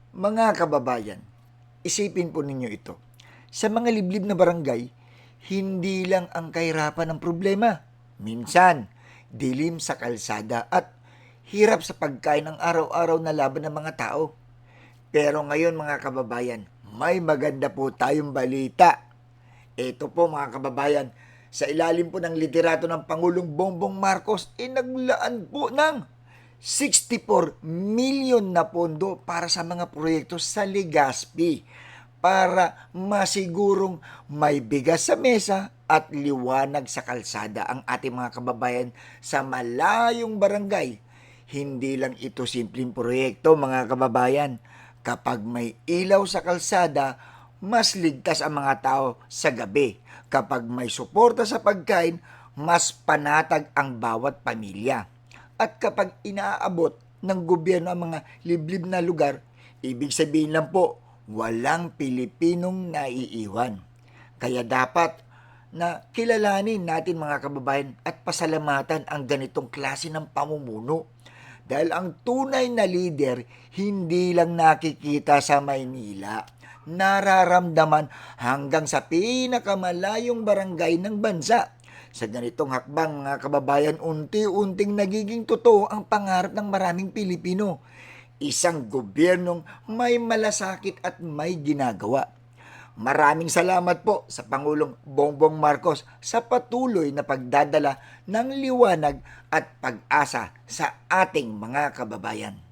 Mga kababayan, isipin po ninyo ito. Sa mga liblib na barangay, hindi lang ang kahirapan ang problema. Minsan, dilim sa kalsada at hirap sa pagkain ng araw-araw na laban ng mga tao. Pero ngayon mga kababayan, may maganda po tayong balita. Ito po mga kababayan, sa ilalim po ng liderato ng Pangulong Bongbong Marcos, naglaan po ng 64 million na pondo para sa mga proyekto sa Legazpi para masigurong may bigas sa mesa at liwanag sa kalsada ang ating mga kababayan sa malayong barangay. Hindi lang ito simpleng proyekto mga kababayan. Kapag may ilaw sa kalsada, mas ligtas ang mga tao sa gabi. Kapag may suporta sa pagkain, mas panatag ang bawat pamilya. At kapag inaabot ng gobyerno ang mga liblib na lugar, ibig sabihin lang po, walang Pilipinong naiiwan. Kaya dapat na kilalanin natin mga kababayan at pasalamatan ang ganitong klase ng pamumuno. Dahil ang tunay na leader, hindi lang nakikita sa Maynila, nararamdaman hanggang sa pinakamalayong barangay ng bansa. Sa ganitong hakbang mga kababayan, unti-unting nagiging totoo ang pangarap ng maraming Pilipino. Isang gobyernong may malasakit at may ginagawa. Maraming salamat po sa Pangulong Bongbong Marcos sa patuloy na pagdadala ng liwanag at pag-asa sa ating mga kababayan.